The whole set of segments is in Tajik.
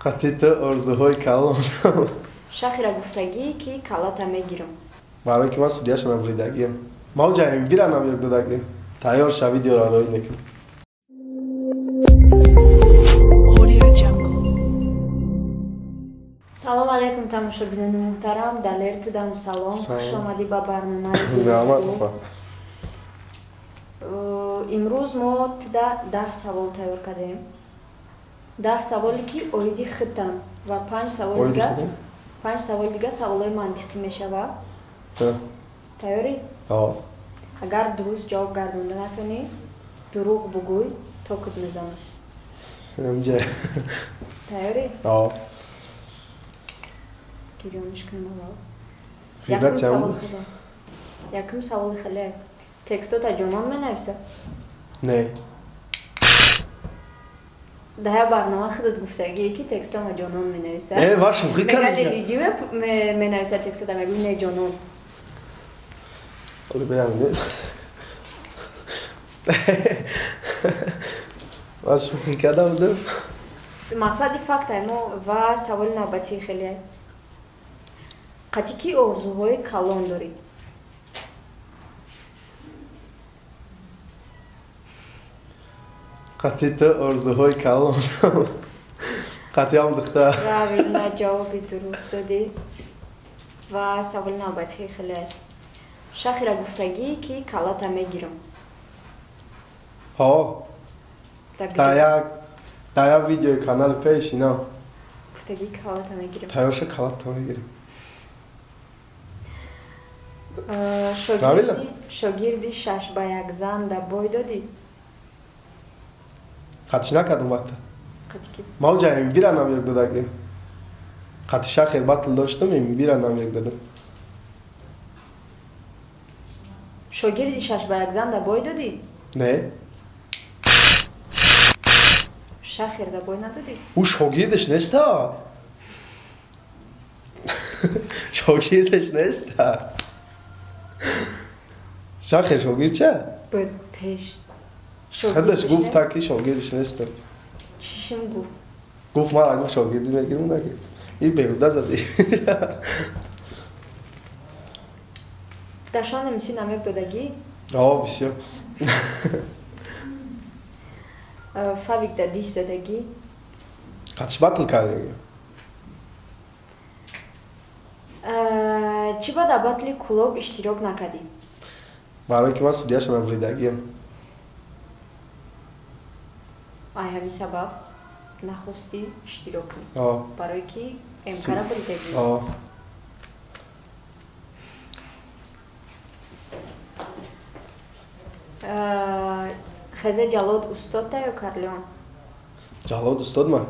قطعت آرزوهای کلان. شاخیرا گفتگی کی کالاتا میگیرم. برای که من سودیاش نبریدگیم. موجایم بیرانم یک دادگی. تیار شوید یا رای نکن. سلام علیکم تماشاگران محترم. دلرت دام سلام. خوش آمدی با برنامه. امروز ما 10 سوال تیار کردیم. 10 سوالی که اویدی خطن و 5 سوال دیگه سوالای منطقی میشوه. تیاری؟ آه. اگر درست جواب گردونده نتونی دروغ بگوی تا کد میزنم. نمیشه. تیاری؟ آه. گیریونش کنم اول. یکم سوال خیلی. تکستو تا جانان منویسه؟ نه. ده برنامه خودت گفتگی که تکست ما جانان منویسه. ای باش مخی کنی. مگه لیجی منویسه تکست تا مگه نه جانان. خود بیان نه. باش مخی کدام دو. مقصدی فکت ہے و سوال نوبتی خیلی ہے. قطعی کی آرزوهای کلان داری؟ قطعت آرزوهای کلان. قطعی هم دختر. راوی نه جوابی درست دادی و سوال نوبتی خیلی ہے. شاخیرا گفتگی کی کالاتا میگیرم. ها. تا ویدیو کانال پیش اینا. گفتگی کالاتا میگیرم. تایارش کالاتا میگیریم. شاگردی 6 با 1 زن در بای دادی؟ خطش نکردم باید. خطی کی؟ موجایم بیرانم یک دادگی. خطش خیلی باطل داشتم این بیرانم یک دادم. شاگردی 6 با 1 زن در بای دادی؟ نه. شاخیر در بای ندادی؟ او شاگردش نیست ها. شاگردش نیست ها. شاخیر شاگرد چه؟ باید پیش. خودش گفت تا که شاگردش نیست. چیشم گفت؟ گفت من اگه شاگردی میگیرم نگفت. این بیهوده زدی. داشتن نمیسی نمیک دادگی؟ آه بسیار. فاویک در 10 زدگی؟ قطش باطل کردگی. چی با در باطلی کلوب اشتراک نکردی؟ برای که من سودیاش نبریدگیم. همین سبب نخواستی اشتراک کنی. آه. برای که امکان بریدگی. آه. خزه جلاد استاد تا یا کارلیون؟ جلاد استاد من.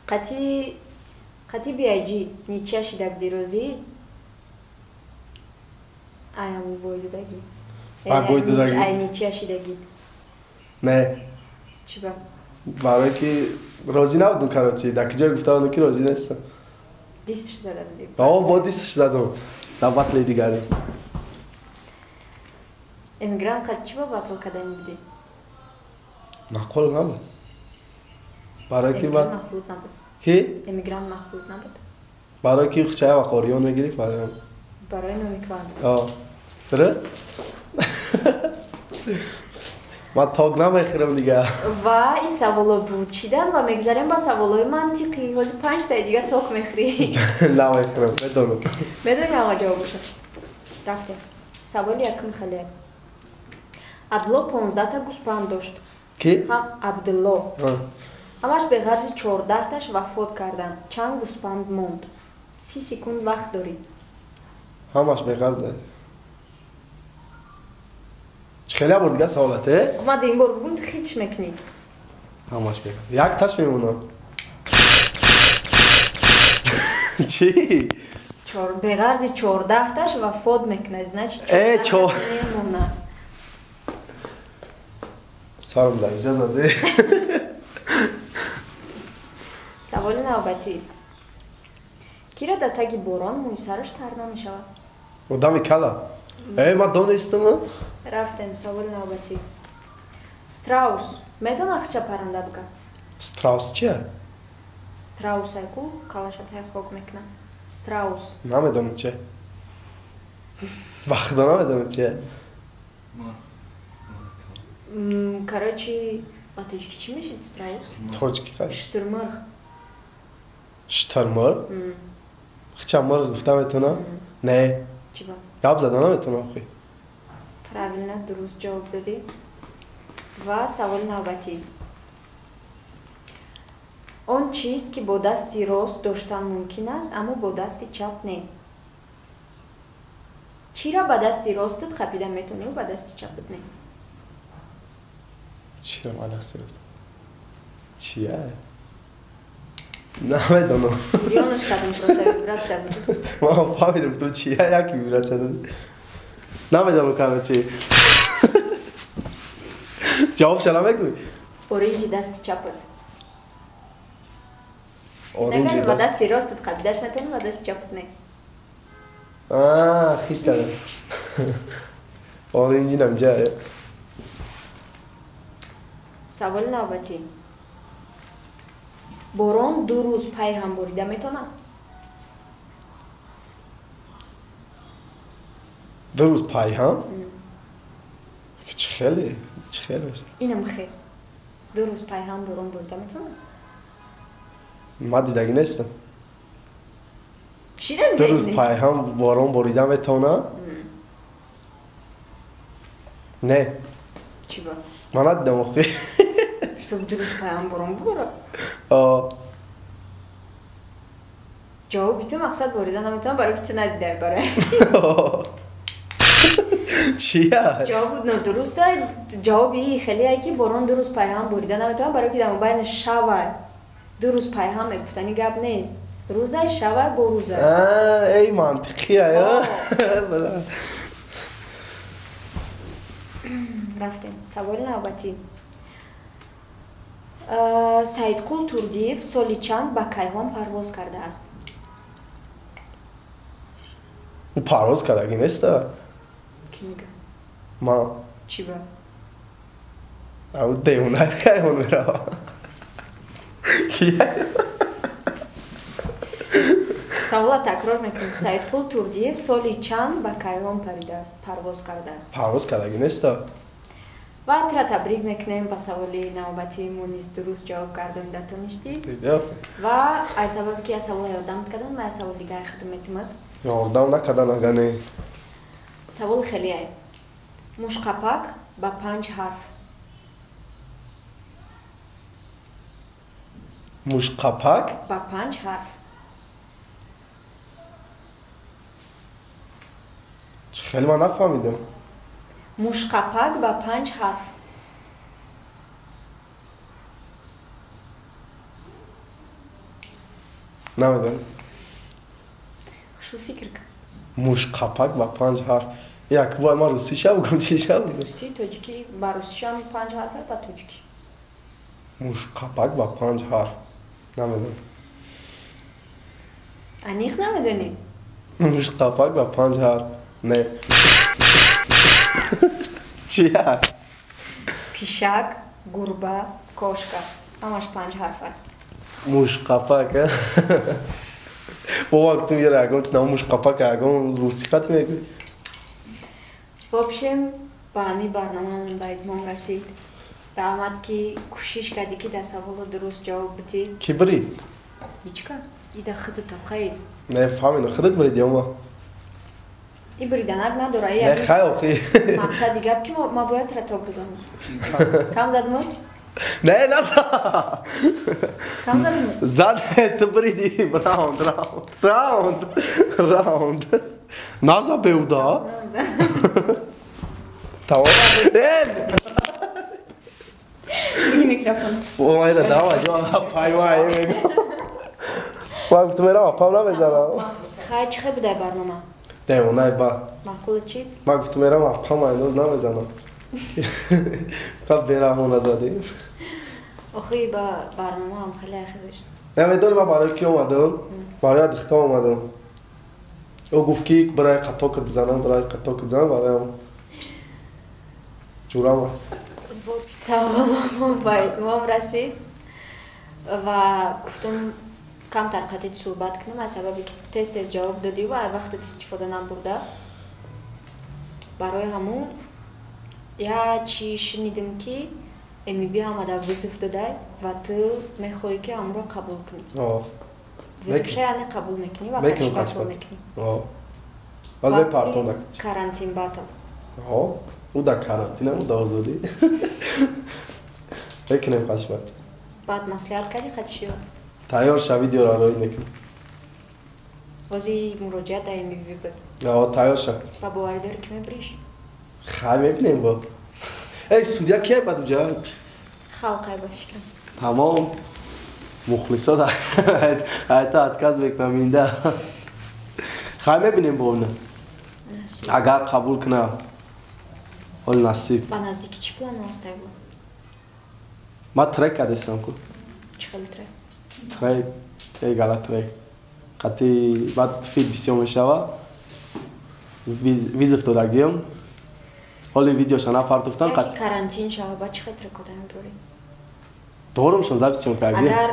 قطعی بیایجی نیچه شدک دیروزی؟ آیا بوی دادگی؟ بوی دادگی؟ آیا نیچه شدگی؟ نه. چی با؟ برای که راضی نبودم کراچی. در که جای گفته بودم که راضی نیستم. دیستش زدم دیگه؟ آه با دیستش زدم. در باطل دیگری. امیگران قد چی با باطل کدنی بودی؟ معقول نبود. برای که امیگران مخلوط نبود. کی؟ امیگران مخلوط نبود. برای که خچه و خوریان میگیری برای هم. برای نمیکوان. آه. درست؟ من تاگ نمیخورم دیگه. و این سوالا بود چیدن و مگذاریم با سوالای منطقی. حاضر 5 تا دیگه تاگ میخوری. نمیخورم. بدونم. بدونی آقا جواب شد. رفتیم. سوال یکم خیلی. عبدالله 15 تا گوسپند داشت. کی؟ عبدالله. همش به غرض 14 تاش وفات کردن. چند گوسپند موند؟ 30 سکند وقت داری. همش به غرض. خیلی بار دیگه سوالته؟ ما این بار بگم خیلیش میکنی. همش به غرض. یک تاش میمونه. چی؟ به غرض 14 تاش وفات میکنه. ای چو. سرم در اینجا زده. سوال نوبتی. کی را در تگ باران موی سرش تر نمیشود؟ آدمی کلا. ای ما دانستم. رفتیم سوال نوبتی. ستراوس میتونه چه پرنده بگه؟ ستراوس چیه؟ استراوس ای کو کالاشات های خوک میکنه استراوس نمیدونم چه وقتا نمیدونم چه короче با توجیکی چی میشه استراوس تاجیکی خیلی شترمرغ شترمرغ چند مرغ گفتم اتونا نه چی با گپ زدن نمیتونم خیلی правильно درست جواب دادی و سوال نوبتی آن چیست که با دستی راست داشتن ممکن است اما با دستی چپ نه چی را با دستی راستت خپیدن میتونی و با دستی چپت نه چی رو من دستی راست چیه نمیدونم ریانش کدومش راست ویبراتسیا بود ما فهمیدم تو چیه یکی ویبراتسیا دادی نمیدونم کنم چی جواب شلم بگوی اورنجی دستی چپت اورنجی نگه با دستی راستت خپیدش نتونی و دستی چپت نه خیلی کردم اورنجی نمجه سوال نوبتی باران 2 روز پای هم بریده میتونه 2 روز پای هم چه خیلی اینم خیلی 2 روز پای هم باران بریده میتونه من دیدگی نیستم چی را 2 روز پای هم باران بریده میتونه نه چی با من ندیدم اخی شو 2 روز پای هم باران بره جوابی تو مقصد بریده نمیتونه برای که تو ندیده برای چیه؟ جواب نه درسته جوابی خیلی ای که باران 2 روز پای هم بریده نمیتونه برای که در بین شب 2 روز پای هم میگفتنی گپ نیست روزه شب با روزه ای منطقیه یا رفتیم سوال نوبتی سیدقول تردیف سالی چند به کیهان پرواز کرده است پرواز کردگی نیست کی میگه ما چی با او دیونه کیهان میره کیه؟ سوال تکرار میکنیم سیدقول تردیف سالی چند به کیهان پرواز کرده است پرواز کردگی نیست و ترا تبریک میکنیم به سوال نوبتی مونیز درست جواب کردن داتو نیستی و ای سبب که سوال یادم کردن ما سوال دیگه ختم میتمد یادم نکردن اگه نه سوال خیلی ای مشقپک با 5 حرف مشقپک با 5 حرف خیلی من نفهمیدم مشقپک با 5 حرف نمیدونم شو فکر کن مشقپک با 5 حرف یک بار ما روسی شب بگم چی شب بگم روسی تاجیکی با روسی هم 5 حرفه با تاجیکی مشقپک با 5 حرف نمیدونم انیخ نمیدونی مشقپک با 5 حرف نه چیه؟ پیشک گربه کاشکه همش 5 حرفه مشقپک بابا تو میگه اگه نام مشقپک اگه روسی قد میگه в общем با همی برنامه من به اتمام رسید رحمت که کوشش کردی که در سوال درست جواب بدی کی بری؟ هیچ کن ایده خودت خیلی نه فهمیدم خودت برید یا ما این بریدنک نداره نه خیلی خیلی مقصد دیگه که ما باید را تاک بزنم کم زد مود؟ نه نزد کم زد مود؟ زد تو بریدی راوند نازا بیودا تمام این میکروفون او مایده داما جا پای وای میگم ما گفتم میرم اپام نمیزنم خیلی چه بوده برنامه؟ دیوانه با معقول چی؟ ما گفتم میرم اپام اینوز نمیزنم فقط بیرامونه دادیم آخه با برنامه هم خیلی خیلیش نمیدونی من برای کی اومدم؟ برای دختر اومدم او گفت که برای قطاکت بزنم برای هم جورم سلام با اتمام رسید و گفتم камтар қатит суҳбат кунем аз сабаби ки тез ҷавоб додиву ай вақтат истифода набурда барои ҳамун я чӣ шунидим ки эмиби ҳамада визиф додай ва ту мехоҳӣ ки ҳамро қабул кунӣ визифша яъне қабул мекунӣ ва қатиш батл мекунӣ карантин батл او در карантин ҳам дар озодӣ мекунем қатиш батл баъд маслиҳат кардӣ қатиширо тайёр ша видеоро роӣ мекунем бози муроҷиат дар эмиби буд тайёр ша ба боварӣ дорӣ ки мебириш хай мебинем бо судя кия бад уҷа халқай ба фикрам тамом мухлисот айта отказ мекунам инда хай мебинем бо уна агар қабул куна ҳоли насиб ба наздики чӣ план ҳастай бо ман трек кардастам ку чӣ хели трек гала трек қати баъд филм бисёр мешава визиф додагиём ҳоли видеоша напартофтам яки карантин шава ба чӣ хел трекота мебарӣ дорумшон записиём кардем агар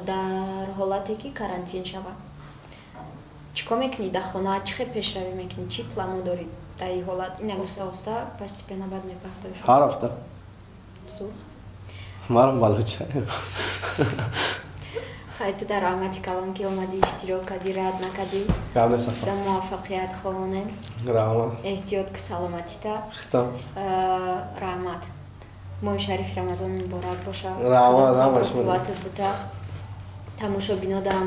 дар ҳолате ки карантин шава чӣ кор мекунӣ дар хона чӣ хел пешравӣ мекунӣ чӣ плану дорӣ дар ин ҳолат ин оста постепенно баъд мепаҳдоиш ҳар ҳафта зух марам балуча хай ту дар раҳмати калон ки омадӣ иштирок кардӣ рад накардӣ дар муваффақият хоҳонем раҳмат эҳтиёт ки саломатита хитам раҳмат моҳи шарифи рамазон муборак боша раҳмат бута тамошобинодам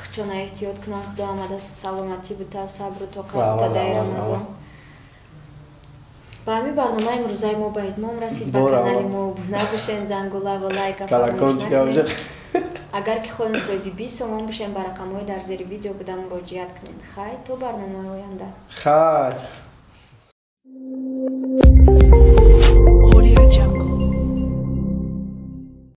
хчона эҳтиёт кунам худо ҳамада саломатӣ бута сабру тоқат бута дар рамазон ба ҳамин барномаи имрӯзаи мо ба идмом расид ба канали мо обуна бошен зангула ва лайка фаромӯш накунед агар ки хоҳем соҳиби 20 сомон бошем ба рақамҳои дар зери видео буда муроҷиат кунед хай то барномаи оянда хай